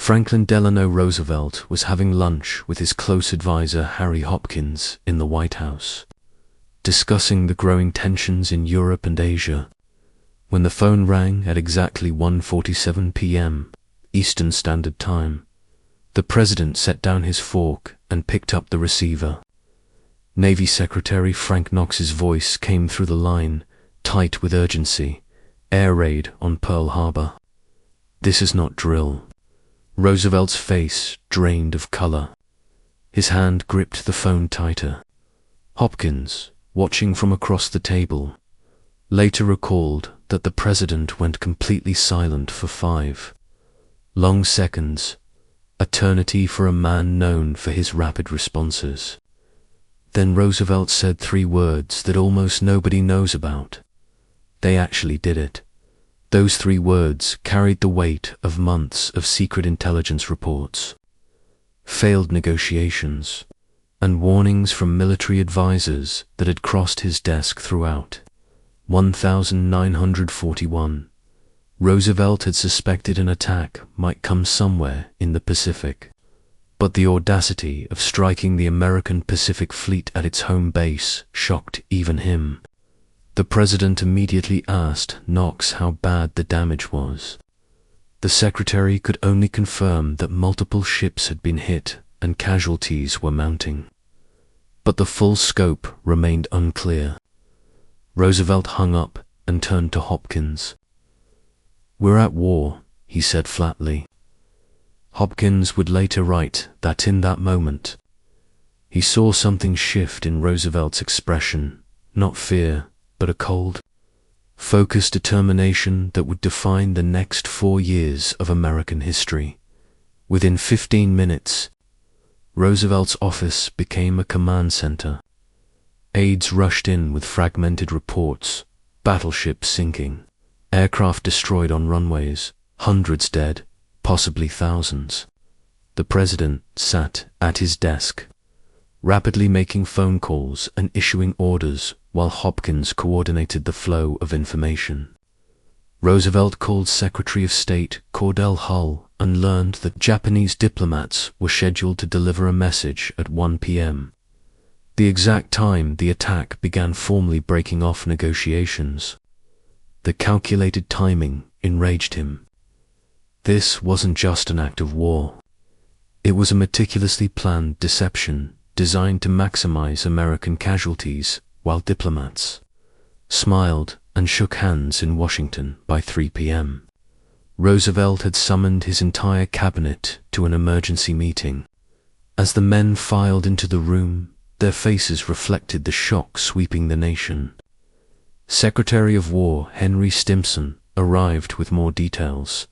Franklin Delano Roosevelt was having lunch with his close advisor Harry Hopkins in the White House, discussing the growing tensions in Europe and Asia, when the phone rang at exactly 1:47 p.m. Eastern Standard Time. The president set down his fork and picked up the receiver. Navy Secretary Frank Knox's voice came through the line, tight with urgency. Air raid on Pearl Harbor. This is not drill. Roosevelt's face drained of color. His hand gripped the phone tighter. Hopkins, watching from across the table, later recalled that the president went completely silent for 5 long seconds, eternity for a man known for his rapid responses. Then Roosevelt said 3 words that almost nobody knows about. They actually did it. Those 3 words carried the weight of months of secret intelligence reports, failed negotiations, and warnings from military advisors that had crossed his desk throughout. 1941. Roosevelt had suspected an attack might come somewhere in the Pacific, but the audacity of striking the American Pacific Fleet at its home base shocked even him. The president immediately asked Knox how bad the damage was. The secretary could only confirm that multiple ships had been hit and casualties were mounting. But the full scope remained unclear. Roosevelt hung up and turned to Hopkins. "We're at war," he said flatly. Hopkins would later write that in that moment, he saw something shift in Roosevelt's expression, not fear, but a cold, focused determination that would define the next 4 years of American history. Within 15 minutes, Roosevelt's office became a command center. Aides rushed in with fragmented reports, battleships sinking, aircraft destroyed on runways, hundreds dead, possibly thousands. The president sat at his desk, rapidly making phone calls and issuing orders while Hopkins coordinated the flow of information. Roosevelt called Secretary of State Cordell Hull and learned that Japanese diplomats were scheduled to deliver a message at 1 p.m., the exact time the attack began formally breaking off negotiations. The calculated timing enraged him. This wasn't just an act of war. It was a meticulously planned deception designed to maximize American casualties, while diplomats smiled and shook hands in Washington by 3 p.m. Roosevelt had summoned his entire cabinet to an emergency meeting. As the men filed into the room, their faces reflected the shock sweeping the nation. Secretary of War Henry Stimson arrived with more details.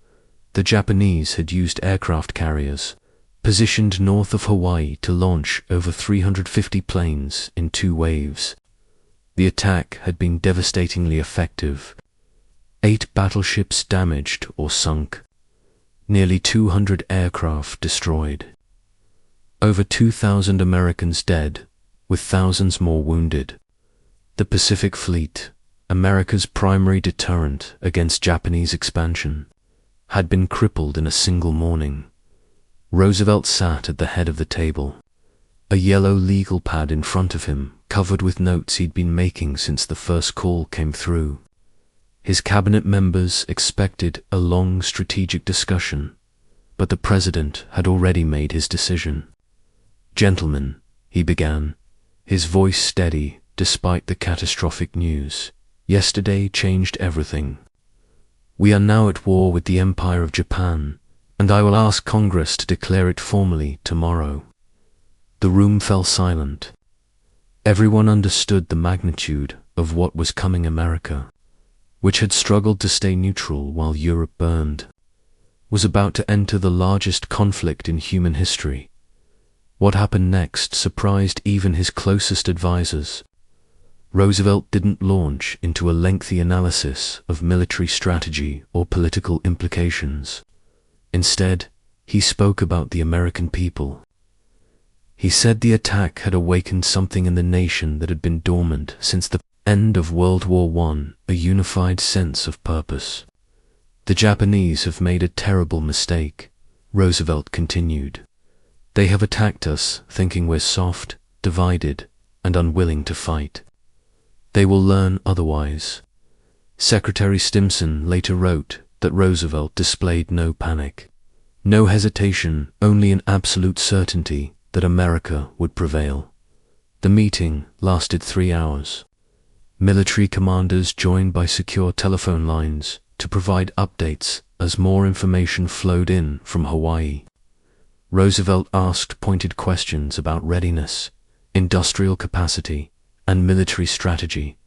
The Japanese had used aircraft carriers, positioned north of Hawaii, to launch over 350 planes in 2 waves. The attack had been devastatingly effective. 8 battleships damaged or sunk. Nearly 200 aircraft destroyed. Over 2,000 Americans dead, with thousands more wounded. The Pacific Fleet, America's primary deterrent against Japanese expansion, had been crippled in a single morning. Roosevelt sat at the head of the table, a yellow legal pad in front of him, covered with notes he'd been making since the first call came through. His cabinet members expected a long strategic discussion, but the president had already made his decision. "Gentlemen," he began, his voice steady despite the catastrophic news, "yesterday changed everything. We are now at war with the Empire of Japan, and I will ask Congress to declare it formally tomorrow." The room fell silent. Everyone understood the magnitude of what was coming. America, which had struggled to stay neutral while Europe burned, was about to enter the largest conflict in human history. What happened next surprised even his closest advisors. Roosevelt didn't launch into a lengthy analysis of military strategy or political implications. Instead, he spoke about the American people. He said the attack had awakened something in the nation that had been dormant since the end of World War I, a unified sense of purpose. The Japanese have made a terrible mistake. Roosevelt continued. They have attacked us thinking we're soft, divided, and unwilling to fight. They will learn otherwise. Secretary Stimson later wrote that Roosevelt displayed no panic, no hesitation, only an absolute certainty that America would prevail. The meeting lasted 3 hours. Military commanders joined by secure telephone lines to provide updates as more information flowed in from Hawaii. Roosevelt asked pointed questions about readiness, industrial capacity, and military strategy,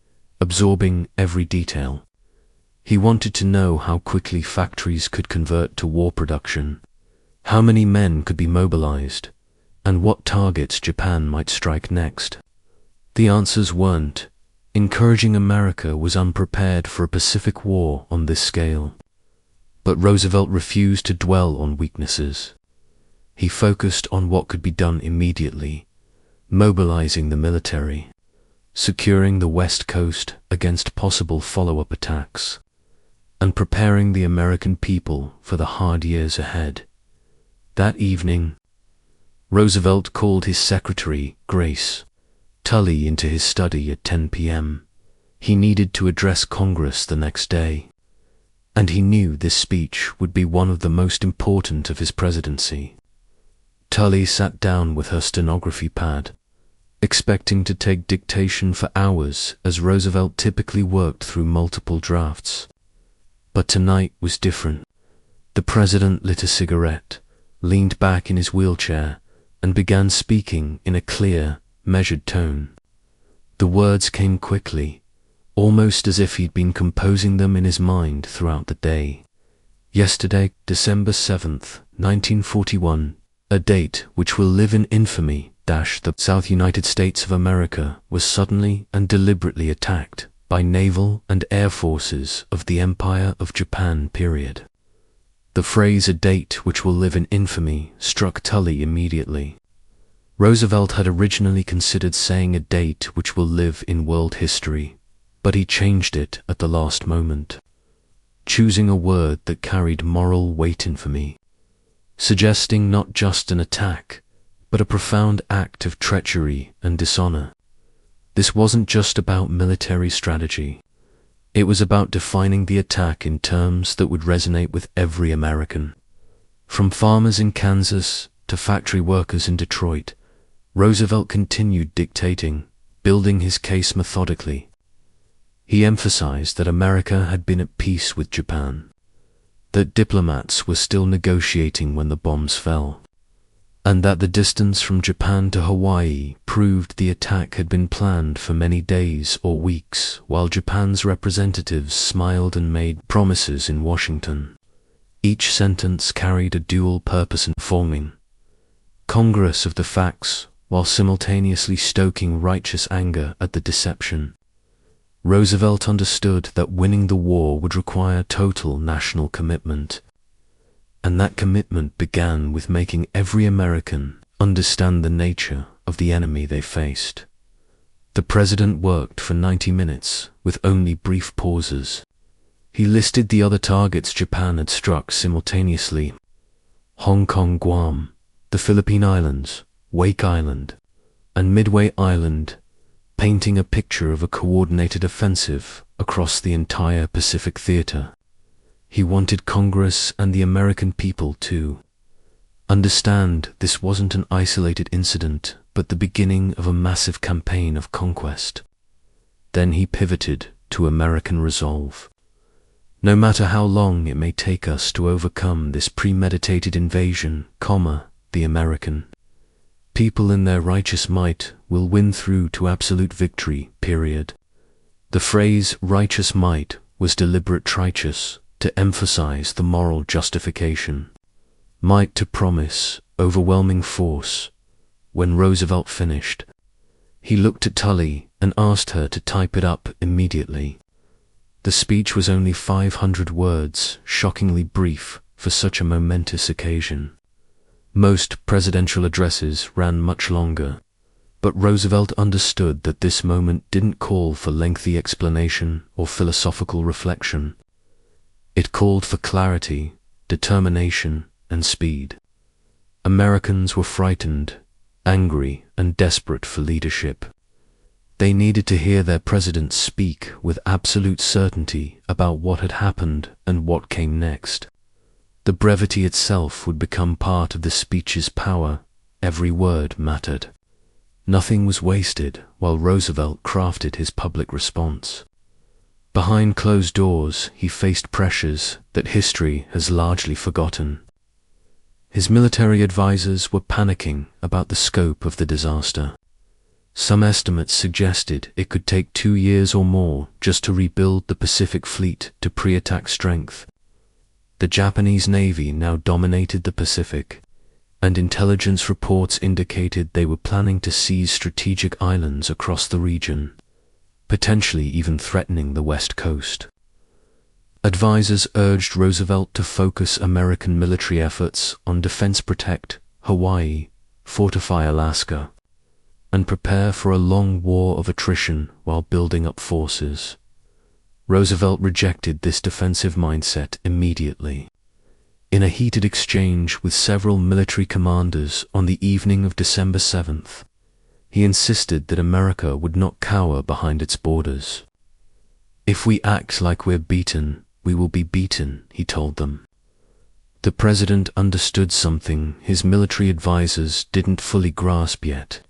absorbing every detail. He wanted to know how quickly factories could convert to war production, how many men could be mobilized, and what targets Japan might strike next. The answers weren't encouraging. America was unprepared for a Pacific War on this scale. But Roosevelt refused to dwell on weaknesses. He focused on what could be done immediately, mobilizing the military, securing the West Coast against possible follow-up attacks, and preparing the American people for the hard years ahead. That evening, Roosevelt called his secretary, Grace Tully, into his study at 10 p.m. He needed to address Congress the next day, and he knew this speech would be one of the most important of his presidency. Tully sat down with her stenography pad, expecting to take dictation for hours as Roosevelt typically worked through multiple drafts. But tonight was different. The president lit a cigarette, leaned back in his wheelchair, and began speaking in a clear, measured tone. The words came quickly, almost as if he'd been composing them in his mind throughout the day. Yesterday, December 7th, 1941, a date which will live in infamy, the South United States of America was suddenly and deliberately attacked by naval and air forces of the Empire of Japan, period. The phrase "a date which will live in infamy" struck Tully immediately. Roosevelt had originally considered saying "a date which will live in world history," but he changed it at the last moment, choosing a word that carried moral weight: infamy, suggesting not just an attack, but a profound act of treachery and dishonor. This wasn't just about military strategy. It was about defining the attack in terms that would resonate with every American. From farmers in Kansas to factory workers in Detroit, Roosevelt continued dictating, building his case methodically. He emphasized that America had been at peace with Japan, that diplomats were still negotiating when the bombs fell, and that the distance from Japan to Hawaii proved the attack had been planned for many days or weeks, while Japan's representatives smiled and made promises in Washington. Each sentence carried a dual purpose: informing Congress of the facts while simultaneously stoking righteous anger at the deception. Roosevelt understood that winning the war would require total national commitment, and that commitment began with making every American understand the nature of the enemy they faced. The president worked for 90 minutes with only brief pauses. He listed the other targets Japan had struck simultaneously: Hong Kong, Guam, the Philippine Islands, Wake Island, and Midway Island, painting a picture of a coordinated offensive across the entire Pacific theater. He wanted Congress and the American people to understand this wasn't an isolated incident, but the beginning of a massive campaign of conquest. Then he pivoted to American resolve. No matter how long it may take us to overcome this premeditated invasion, the American people in their righteous might will win through to absolute victory, period. The phrase righteous might was deliberate trichus to emphasize the moral justification. Might to promise, overwhelming force. When Roosevelt finished, he looked at Tully and asked her to type it up immediately. The speech was only 500 words, shockingly brief for such a momentous occasion. Most presidential addresses ran much longer, but Roosevelt understood that this moment didn't call for lengthy explanation or philosophical reflection. It called for clarity, determination, and speed. Americans were frightened, angry, and desperate for leadership. They needed to hear their president speak with absolute certainty about what had happened and what came next. The brevity itself would become part of the speech's power. Every word mattered. Nothing was wasted while Roosevelt crafted his public response. Behind closed doors, he faced pressures that history has largely forgotten. His military advisors were panicking about the scope of the disaster. Some estimates suggested it could take 2 years or more just to rebuild the Pacific Fleet to pre-attack strength. The Japanese Navy now dominated the Pacific, and intelligence reports indicated they were planning to seize strategic islands across the region, potentially even threatening the West Coast. Advisors urged Roosevelt to focus American military efforts on protect Hawaii, fortify Alaska, and prepare for a long war of attrition while building up forces. Roosevelt rejected this defensive mindset immediately. In a heated exchange with several military commanders on the evening of December 7th, he insisted that America would not cower behind its borders. "If we act like we're beaten, we will be beaten," he told them. The president understood something his military advisors didn't fully grasp yet.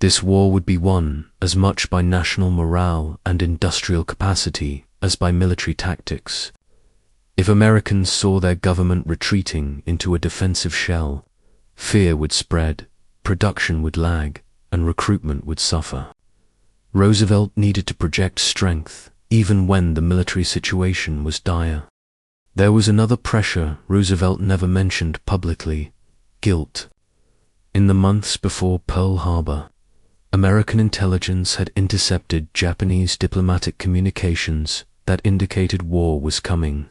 This war would be won as much by national morale and industrial capacity as by military tactics. If Americans saw their government retreating into a defensive shell, fear would spread, production would lag, and recruitment would suffer. Roosevelt needed to project strength, even when the military situation was dire. There was another pressure Roosevelt never mentioned publicly: guilt. In the months before Pearl Harbor, American intelligence had intercepted Japanese diplomatic communications that indicated war was coming.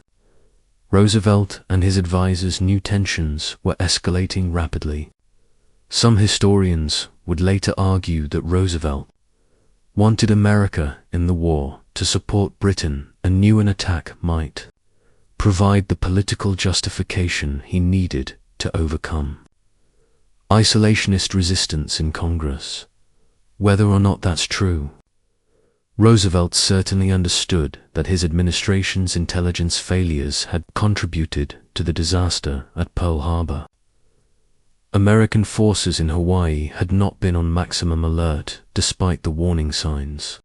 Roosevelt and his advisors knew tensions were escalating rapidly. Some historians would later argue that Roosevelt wanted America in the war to support Britain and knew an attack might provide the political justification he needed to overcome isolationist resistance in Congress. Whether or not that's true, Roosevelt certainly understood that his administration's intelligence failures had contributed to the disaster at Pearl Harbor. American forces in Hawaii had not been on maximum alert despite the warning signs.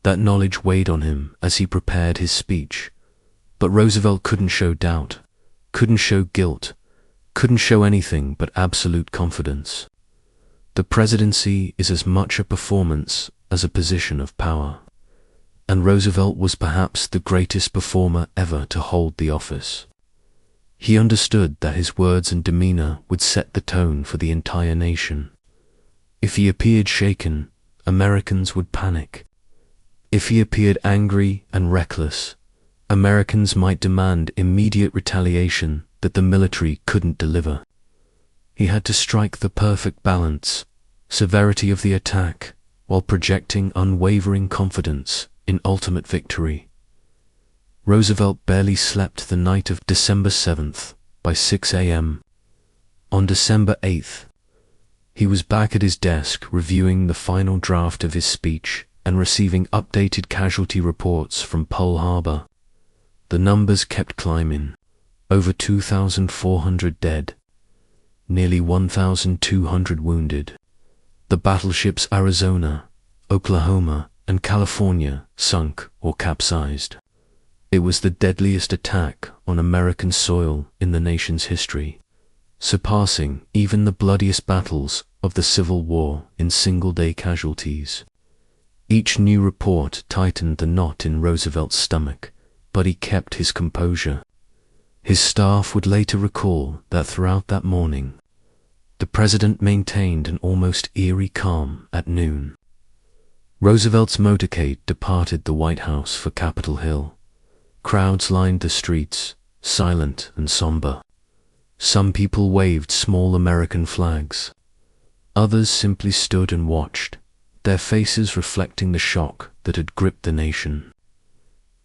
That knowledge weighed on him as he prepared his speech, but Roosevelt couldn't show doubt, couldn't show guilt, couldn't show anything but absolute confidence. The presidency is as much a performance as a position of power, and Roosevelt was perhaps the greatest performer ever to hold the office. He understood that his words and demeanor would set the tone for the entire nation. If he appeared shaken, Americans would panic. If he appeared angry and reckless, Americans might demand immediate retaliation that the military couldn't deliver. He had to strike the perfect balance, severity of the attack, while projecting unwavering confidence in ultimate victory. Roosevelt barely slept the night of December 7th by 6 a.m. On December 8th, he was back at his desk reviewing the final draft of his speech and receiving updated casualty reports from Pearl Harbor. The numbers kept climbing. Over 2,400 dead, nearly 1,200 wounded. The battleships Arizona, Oklahoma, and California sunk or capsized. It was the deadliest attack on American soil in the nation's history, surpassing even the bloodiest battles of the Civil War in single-day casualties. Each new report tightened the knot in Roosevelt's stomach, but he kept his composure. His staff would later recall that throughout that morning, the president maintained an almost eerie calm at noon. Roosevelt's motorcade departed the White House for Capitol Hill. Crowds lined the streets, silent and somber. Some people waved small American flags. Others simply stood and watched, their faces reflecting the shock that had gripped the nation.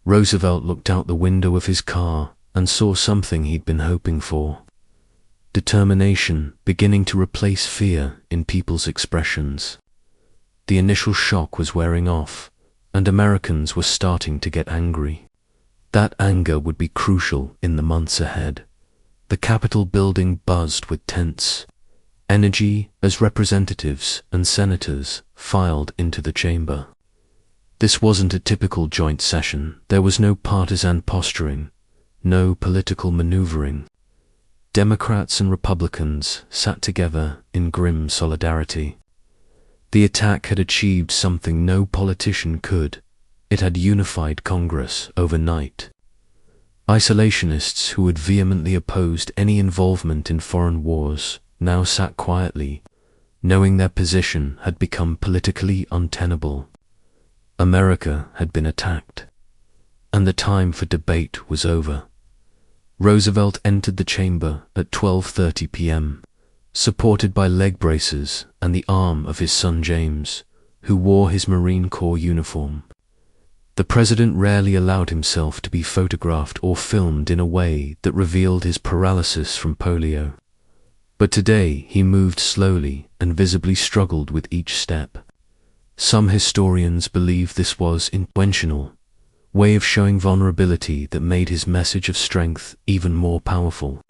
Roosevelt looked out the window of his car and saw something he'd been hoping for. determination beginning to replace fear in people's expressions. The initial shock was wearing off, and Americans were starting to get angry. That anger would be crucial in the months ahead. The Capitol building buzzed with tense energy as representatives and senators filed into the chamber. This wasn't a typical joint session. There was no partisan posturing, no political maneuvering. Democrats and Republicans sat together in grim solidarity. The attack had achieved something no politician could. It had unified Congress overnight. Isolationists who had vehemently opposed any involvement in foreign wars now sat quietly, knowing their position had become politically untenable. America had been attacked, and the time for debate was over. Roosevelt entered the chamber at 12:30 p.m., supported by leg braces and the arm of his son James, who wore his Marine Corps uniform. The president rarely allowed himself to be photographed or filmed in a way that revealed his paralysis from polio. But today he moved slowly and visibly struggled with each step. Some historians believe this was an intentional way of showing vulnerability that made his message of strength even more powerful.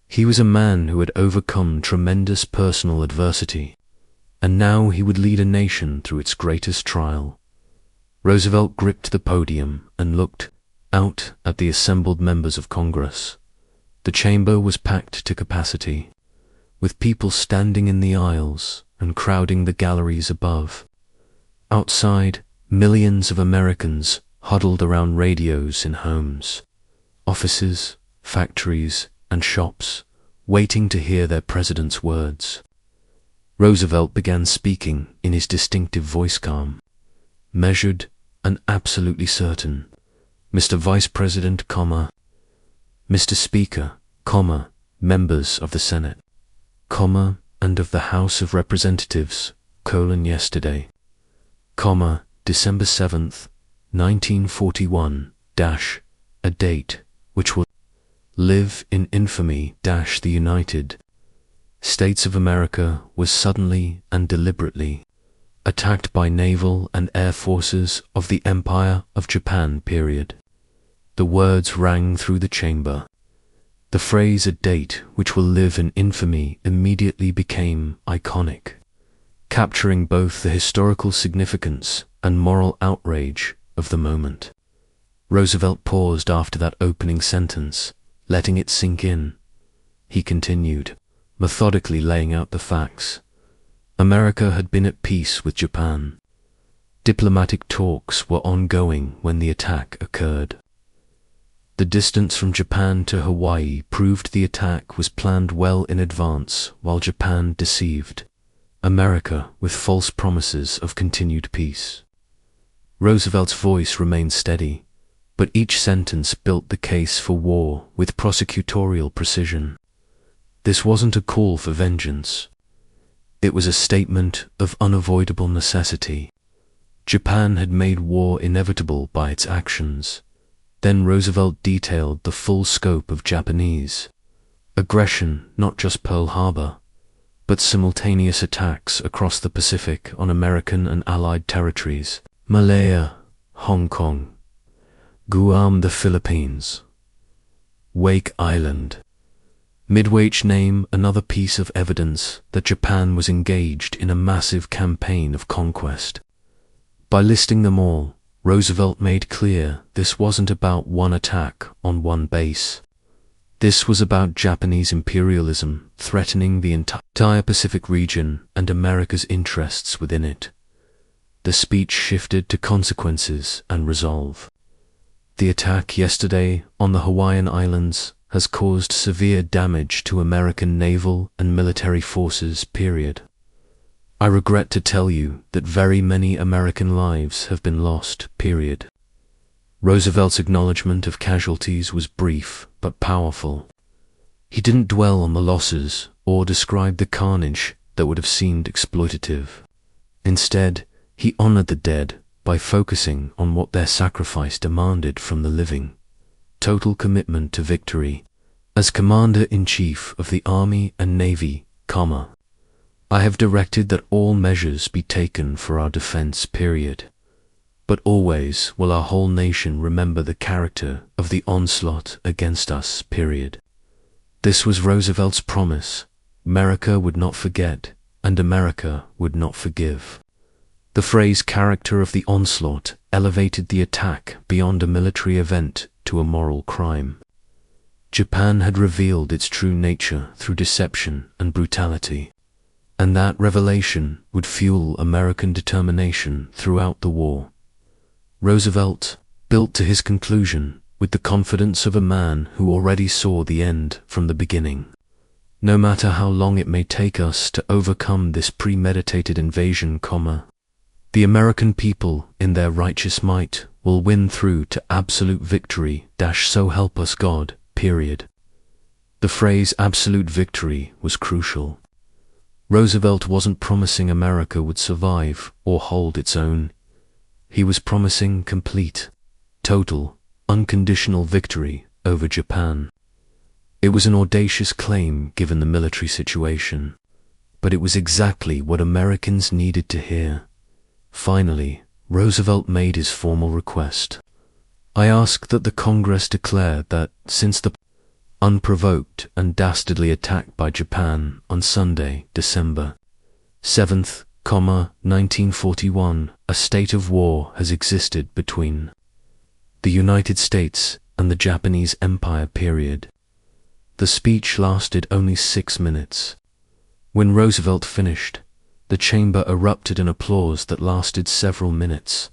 He was a man who had overcome tremendous personal adversity, and now he would lead a nation through its greatest trial. Roosevelt gripped the podium and looked out at the assembled members of Congress. The chamber was packed to capacity, with people standing in the aisles and crowding the galleries above. Outside, millions of Americans huddled around radios in homes, offices, factories, and shops, waiting to hear their president's words. Roosevelt began speaking in his distinctive voice, calm, measured, and absolutely certain. Mr. Vice President, Mr. Speaker, members of the Senate, and of the House of Representatives, yesterday, December 7th, 1941, a date which will live in infamy, the United States of America was suddenly and deliberately attacked by naval and air forces of the Empire of Japan, period. The words rang through the chamber. The phrase "a date which will live in infamy" immediately became iconic, capturing both the historical significance and moral outrage of the moment. Roosevelt paused after that opening sentence, letting it sink in. He continued, methodically laying out the facts. America had been at peace with Japan. Diplomatic talks were ongoing when the attack occurred. The distance from Japan to Hawaii proved the attack was planned well in advance, while Japan deceived America with false promises of continued peace. Roosevelt's voice remained steady, but each sentence built the case for war with prosecutorial precision. This wasn't a call for vengeance. It was a statement of unavoidable necessity. Japan had made war inevitable by its actions. Then Roosevelt detailed the full scope of Japanese aggression, not just Pearl Harbor, but simultaneous attacks across the Pacific on American and Allied territories: Malaya, Hong Kong, Guam, the Philippines, Wake Island. Midway's name another piece of evidence that Japan was engaged in a massive campaign of conquest. By listing them all, Roosevelt made clear this wasn't about one attack on one base. This was about Japanese imperialism threatening the entire Pacific region and America's interests within it. The speech shifted to consequences and resolve. The attack yesterday on the Hawaiian Islands has caused severe damage to American naval and military forces, period. I regret to tell you that very many American lives have been lost, period. Roosevelt's acknowledgement of casualties was brief but powerful. He didn't dwell on the losses or describe the carnage that would have seemed exploitative. Instead, he honored the dead by focusing on what their sacrifice demanded from the living: total commitment to victory, As Commander-in-Chief of the Army and Navy, I have directed that all measures be taken for our defense, period. But always will our whole nation remember the character of the onslaught against us, period. This was Roosevelt's promise. America would not forget, and America would not forgive. The phrase character of the onslaught elevated the attack beyond a military event to a moral crime. Japan had revealed its true nature through deception and brutality, and that revelation would fuel American determination throughout the war. Roosevelt built to his conclusion with the confidence of a man who already saw the end from the beginning. No matter how long it may take us to overcome this premeditated invasion, the American people in their righteous might will win through to absolute victory, so help us God, period. The phrase absolute victory was crucial. Roosevelt wasn't promising America would survive or hold its own. He was promising complete, total, unconditional victory over Japan. It was an audacious claim given the military situation, but it was exactly what Americans needed to hear. Finally, Roosevelt made his formal request. I ask that the Congress declare that since the unprovoked and dastardly attack by Japan on Sunday, December 7th, 1941, a state of war has existed between the United States and the Japanese Empire, period. The speech lasted only 6 minutes. When Roosevelt finished, the chamber erupted in applause that lasted several minutes.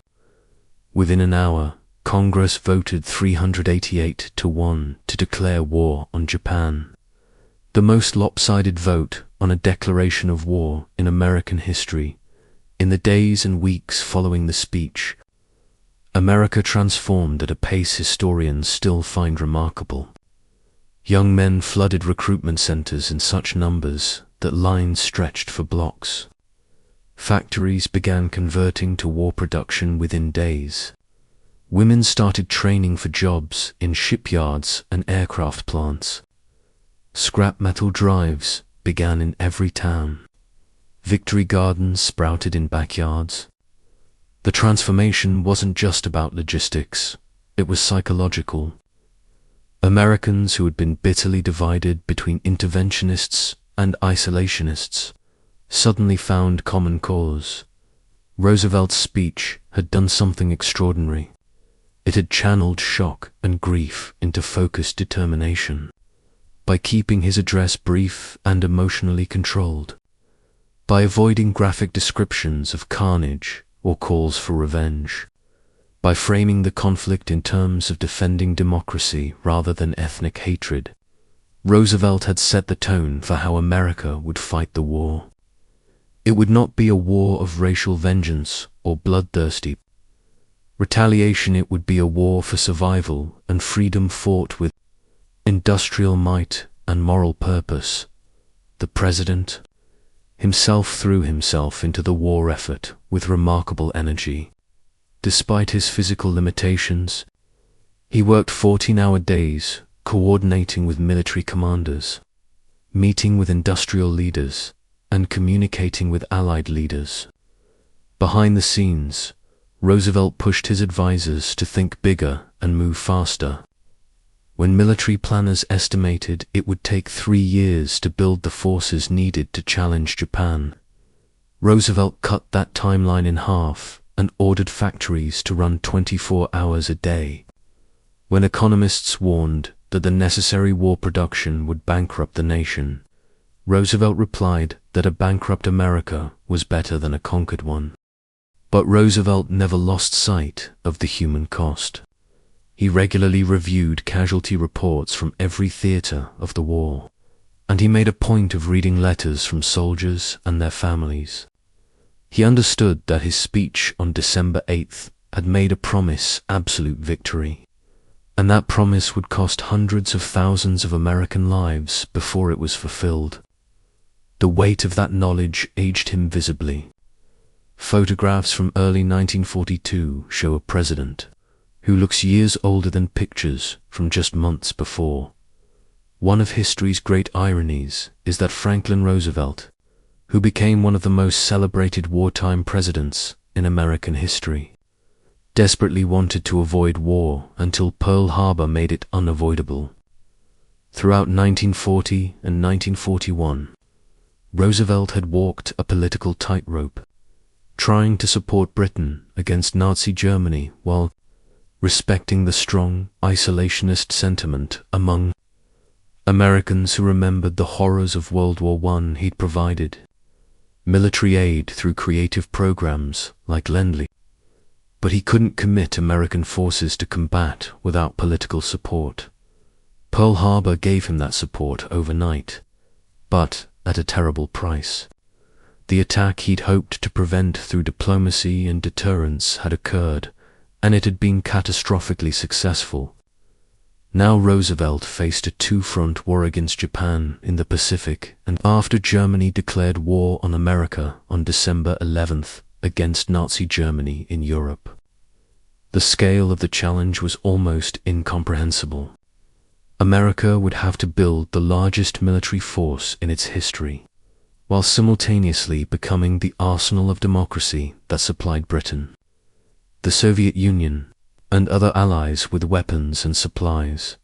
Within an hour, Congress voted 388 to 1 to declare war on Japan. The most lopsided vote on a declaration of war in American history. In the days and weeks following the speech, America transformed at a pace historians still find remarkable. Young men flooded recruitment centers in such numbers that lines stretched for blocks. Factories began converting to war production within days. Women started training for jobs in shipyards and aircraft plants. Scrap metal drives began in every town. Victory gardens sprouted in backyards. The transformation wasn't just about logistics, it was psychological. Americans who had been bitterly divided between interventionists and isolationists suddenly found common cause. Roosevelt's speech had done something extraordinary. It had channeled shock and grief into focused determination. By keeping his address brief and emotionally controlled, by avoiding graphic descriptions of carnage or calls for revenge, by framing the conflict in terms of defending democracy rather than ethnic hatred, Roosevelt had set the tone for how America would fight the war. It would not be a war of racial vengeance or bloodthirsty retaliation. It would be a war for survival and freedom fought with industrial might and moral purpose. The President himself threw himself into the war effort with remarkable energy. Despite his physical limitations, he worked 14-hour days, coordinating with military commanders, meeting with industrial leaders, and communicating with Allied leaders. Behind the scenes, Roosevelt pushed his advisors to think bigger and move faster. When military planners estimated it would take 3 years to build the forces needed to challenge Japan, Roosevelt cut that timeline in half and ordered factories to run 24 hours a day. When economists warned that the necessary war production would bankrupt the nation, Roosevelt replied that a bankrupt America was better than a conquered one. But Roosevelt never lost sight of the human cost. He regularly reviewed casualty reports from every theater of the war, and he made a point of reading letters from soldiers and their families. He understood that his speech on December 8th had made a promise absolute victory, and that promise would cost hundreds of thousands of American lives before it was fulfilled. The weight of that knowledge aged him visibly. Photographs from early 1942 show a president who looks years older than pictures from just months before. One of history's great ironies is that Franklin Roosevelt, who became one of the most celebrated wartime presidents in American history, desperately wanted to avoid war until Pearl Harbor made it unavoidable. Throughout 1940 and 1941, Roosevelt had walked a political tightrope, trying to support Britain against Nazi Germany while respecting the strong isolationist sentiment among Americans who remembered the horrors of World War I. He'd provided military aid through creative programs like Lend-Lease, but he couldn't commit American forces to combat without political support. Pearl Harbor gave him that support overnight, but at a terrible price. The attack he'd hoped to prevent through diplomacy and deterrence had occurred, and it had been catastrophically successful. Now Roosevelt faced a two-front war against Japan in the Pacific, and after Germany declared war on America on December 11th against Nazi Germany in Europe. The scale of the challenge was almost incomprehensible. America would have to build the largest military force in its history, while simultaneously becoming the arsenal of democracy that supplied Britain, the Soviet Union, and other allies with weapons and supplies.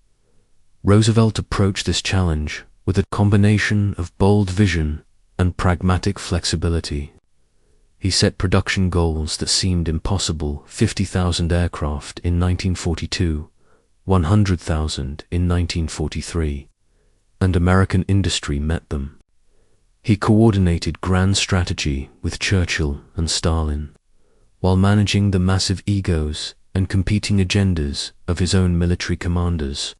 Roosevelt approached this challenge with a combination of bold vision and pragmatic flexibility. He set production goals that seemed impossible: 50,000 aircraft in 1942, 100,000 in 1943, and American industry met them. He coordinated grand strategy with Churchill and Stalin, while managing the massive egos and competing agendas of his own military commanders.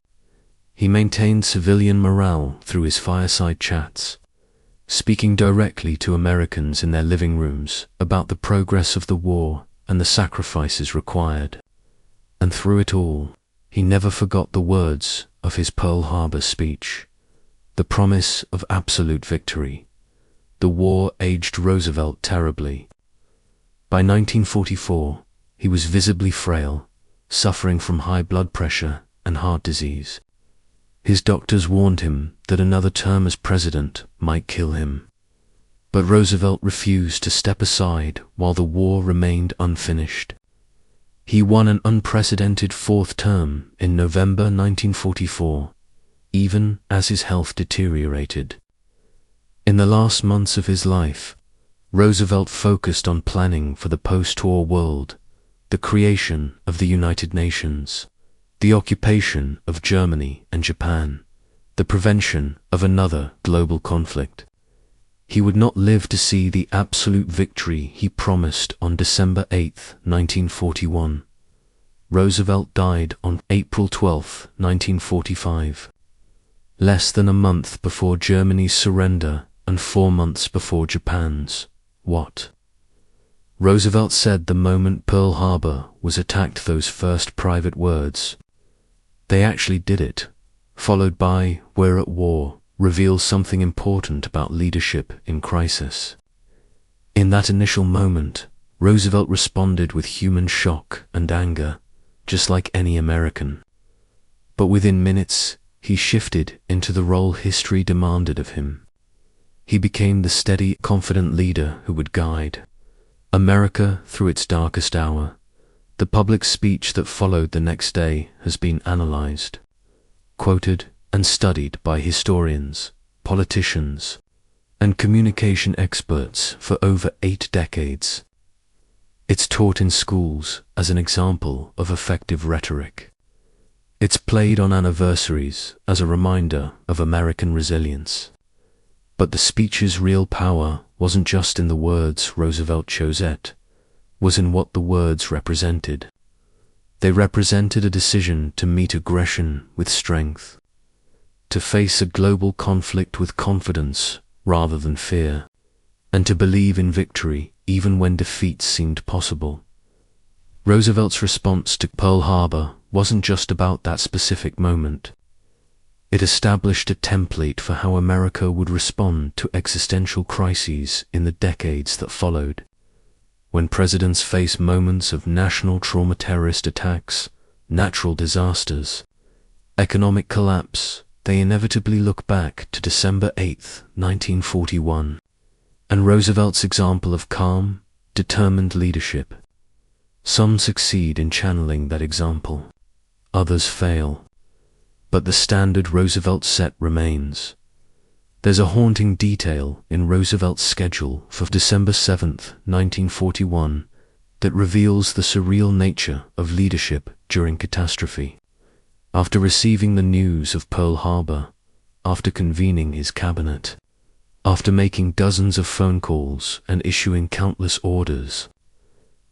He maintained civilian morale through his fireside chats, speaking directly to Americans in their living rooms about the progress of the war and the sacrifices required. And through it all, he never forgot the words of his Pearl Harbor speech, the promise of absolute victory. The war aged Roosevelt terribly. By 1944, he was visibly frail, suffering from high blood pressure and heart disease. His doctors warned him that another term as president might kill him. But Roosevelt refused to step aside while the war remained unfinished. He won an unprecedented fourth term in November 1944, even as his health deteriorated. In the last months of his life, Roosevelt focused on planning for the post-war world, the creation of the United Nations, the occupation of Germany and Japan, the prevention of another global conflict. He would not live to see the absolute victory he promised on December 8, 1941. Roosevelt died on April 12, 1945, less than a month before Germany's surrender and 4 months before Japan's. What? Roosevelt said the moment Pearl Harbor was attacked those first private words. They actually did it, followed by "We're at war," reveals something important about leadership in crisis. In that initial moment, Roosevelt responded with human shock and anger, just like any American. But within minutes, he shifted into the role history demanded of him. He became the steady, confident leader who would guide America through its darkest hour. The public speech that followed the next day has been analyzed, quoted, and studied by historians, politicians, and communication experts for over 8 decades. It's taught in schools as an example of effective rhetoric. It's played on anniversaries as a reminder of American resilience. But the speech's real power wasn't just in the words Roosevelt chose, it was in what the words represented. They represented a decision to meet aggression with strength, to face a global conflict with confidence rather than fear, and to believe in victory even when defeat seemed possible. Roosevelt's response to Pearl Harbor wasn't just about that specific moment. It established a template for how America would respond to existential crises in the decades that followed. When presidents face moments of national trauma, terrorist attacks, natural disasters, economic collapse, they inevitably look back to December 8, 1941, and Roosevelt's example of calm, determined leadership. Some succeed in channeling that example, others fail, but the standard Roosevelt set remains. There's a haunting detail in Roosevelt's schedule for December 7, 1941, that reveals the surreal nature of leadership during catastrophe. After receiving the news of Pearl Harbor, after convening his cabinet, after making dozens of phone calls and issuing countless orders,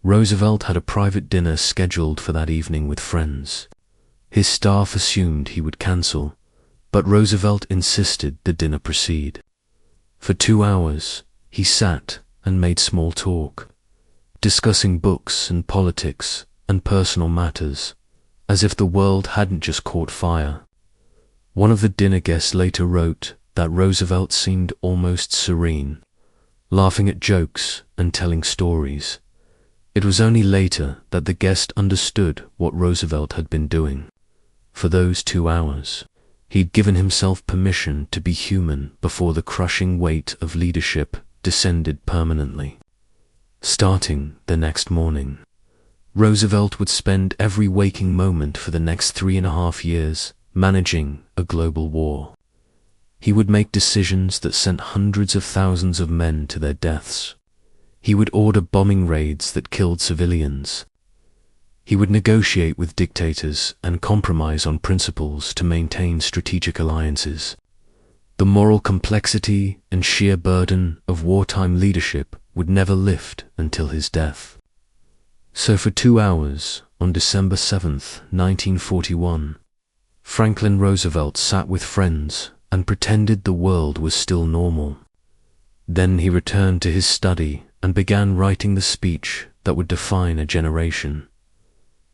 Roosevelt had a private dinner scheduled for that evening with friends. His staff assumed he would cancel, but Roosevelt insisted the dinner proceed. For 2 hours, he sat and made small talk, discussing books and politics and personal matters, as if the world hadn't just caught fire. One of the dinner guests later wrote that Roosevelt seemed almost serene, laughing at jokes and telling stories. It was only later that the guest understood what Roosevelt had been doing. For those 2 hours, he'd given himself permission to be human before the crushing weight of leadership descended permanently. Starting the next morning, Roosevelt would spend every waking moment for the next 3.5 years managing a global war. He would make decisions that sent hundreds of thousands of men to their deaths. He would order bombing raids that killed civilians. He would negotiate with dictators and compromise on principles to maintain strategic alliances. The moral complexity and sheer burden of wartime leadership would never lift until his death. So for 2 hours, on December 7, 1941, Franklin Roosevelt sat with friends and pretended the world was still normal. Then he returned to his study and began writing the speech that would define a generation.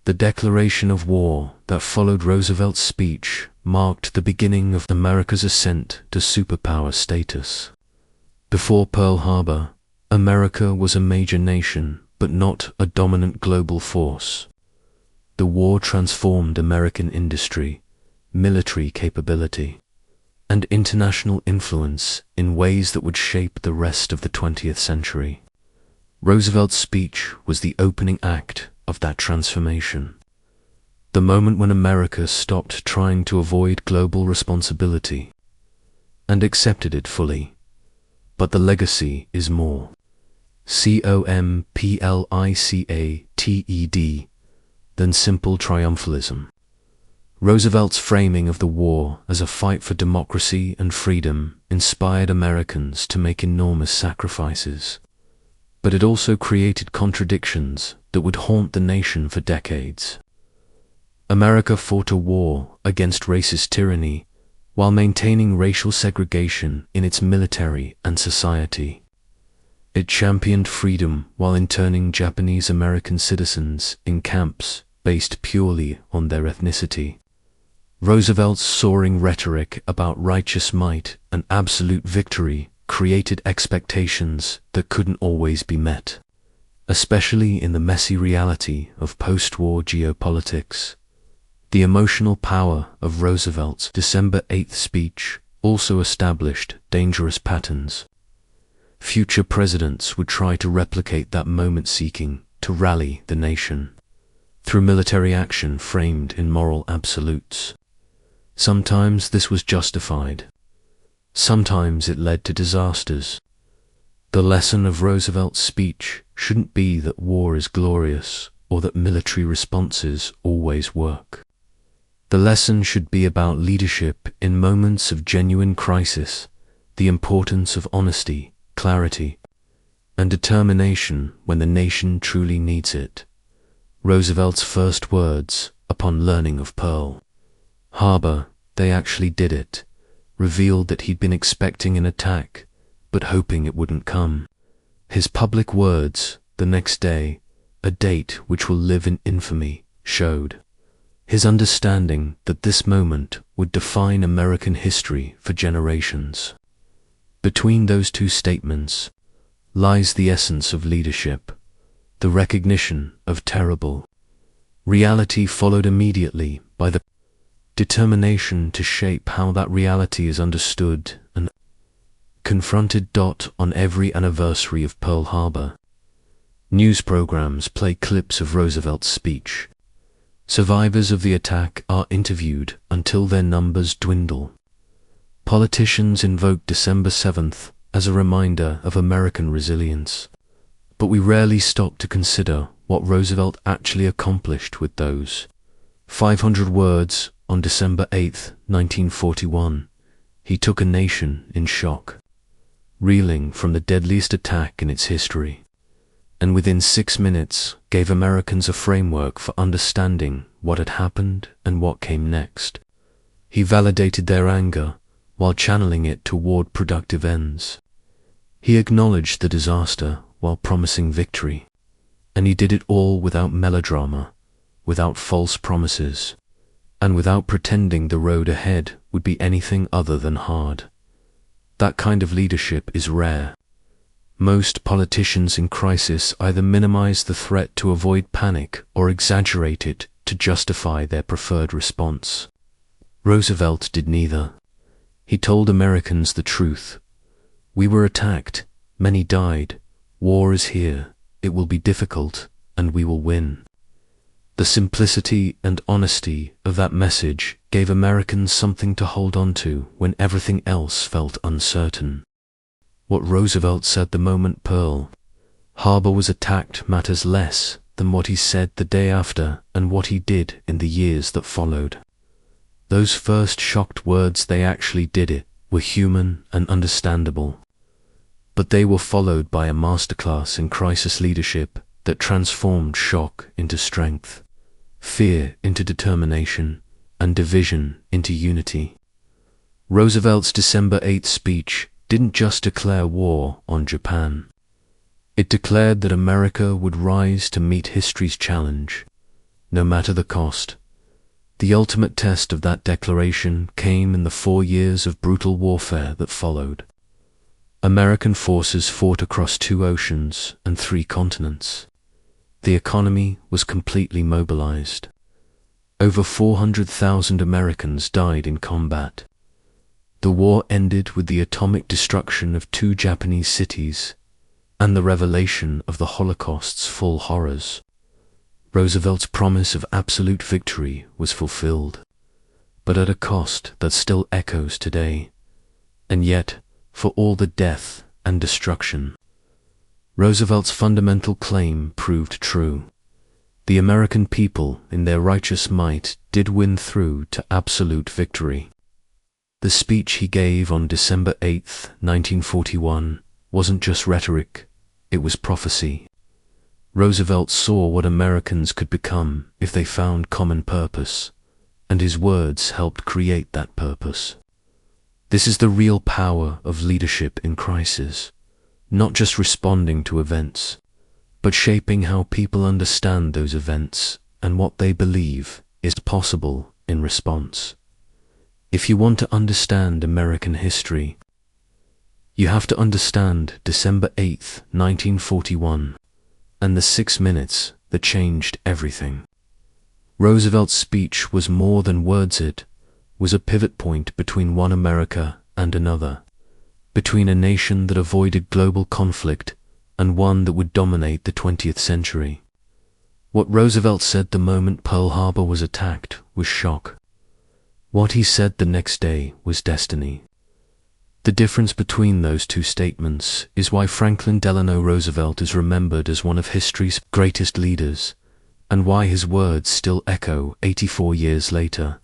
The declaration of war that followed Roosevelt's speech marked the beginning of America's ascent to superpower status. Before Pearl Harbor, America was a major nation, but not a dominant global force. The war transformed American industry, military capability, and international influence in ways that would shape the rest of the 20th century. Roosevelt's speech was the opening act of that transformation. The moment when America stopped trying to avoid global responsibility and accepted it fully. But the legacy is more. Complicted than simple triumphalism. Roosevelt's framing of the war as a fight for democracy and freedom inspired Americans to make enormous sacrifices. But it also created contradictions that would haunt the nation for decades. America fought a war against racist tyranny while maintaining racial segregation in its military and society. It championed freedom while interning Japanese American citizens in camps based purely on their ethnicity. Roosevelt's soaring rhetoric about righteous might and absolute victory created expectations that couldn't always be met, especially in the messy reality of post-war geopolitics. The emotional power of Roosevelt's December 8th speech also established dangerous patterns. Future presidents would try to replicate that moment, seeking to rally the nation through military action framed in moral absolutes. Sometimes this was justified. Sometimes it led to disasters. The lesson of Roosevelt's speech shouldn't be that war is glorious or that military responses always work. The lesson should be about leadership in moments of genuine crisis, the importance of honesty, clarity, and determination when the nation truly needs it. Roosevelt's first words upon learning of Pearl Harbor, "They actually did it," revealed that he'd been expecting an attack, but hoping it wouldn't come. His public words the next day, a date which will live in infamy, showed his understanding that this moment would define American history for generations. Between those two statements lies the essence of leadership, the recognition of terrible reality followed immediately by the determination to shape how that reality is understood and confronted. On every anniversary of Pearl Harbor, news programs play clips of Roosevelt's speech. Survivors of the attack are interviewed until their numbers dwindle. Politicians invoke December 7th as a reminder of American resilience. But we rarely stop to consider what Roosevelt actually accomplished with those 500 words on December 8, 1941. He took a nation in shock, reeling from the deadliest attack in its history, and within 6 minutes gave Americans a framework for understanding what had happened and what came next. He validated their anger while channeling it toward productive ends. He acknowledged the disaster while promising victory, and he did it all without melodrama, without false promises, and without pretending the road ahead would be anything other than hard. That kind of leadership is rare. Most politicians in crisis either minimize the threat to avoid panic or exaggerate it to justify their preferred response. Roosevelt did neither. He told Americans the truth. We were attacked, many died, war is here, it will be difficult, and we will win. The simplicity and honesty of that message gave Americans something to hold on to when everything else felt uncertain. What Roosevelt said the moment Pearl Harbor was attacked matters less than what he said the day after and what he did in the years that followed. Those first shocked words, "they actually did it," were human and understandable. But they were followed by a masterclass in crisis leadership that transformed shock into strength, fear into determination, and division into unity. Roosevelt's December 8th speech didn't just declare war on Japan. It declared that America would rise to meet history's challenge, no matter the cost. The ultimate test of that declaration came in the 4 years of brutal warfare that followed. American forces fought across 2 oceans and 3 continents. The economy was completely mobilized. Over 400,000 Americans died in combat. The war ended with the atomic destruction of 2 Japanese cities and the revelation of the Holocaust's full horrors. Roosevelt's promise of absolute victory was fulfilled, but at a cost that still echoes today. And yet, for all the death and destruction, Roosevelt's fundamental claim proved true. The American people, in their righteous might, did win through to absolute victory. The speech he gave on December 8, 1941, wasn't just rhetoric, it was prophecy. Roosevelt saw what Americans could become if they found common purpose, and his words helped create that purpose. This is the real power of leadership in crisis, not just responding to events, but shaping how people understand those events and what they believe is possible in response. If you want to understand American history, you have to understand December 8, 1941, and the 6 minutes that changed everything. Roosevelt's speech was more than words, it was a pivot point between one America and another, between a nation that avoided global conflict and one that would dominate the 20th century. What Roosevelt said the moment Pearl Harbor was attacked was shock. What he said the next day was destiny. The difference between those 2 statements is why Franklin Delano Roosevelt is remembered as one of history's greatest leaders, and why his words still echo 84 years later.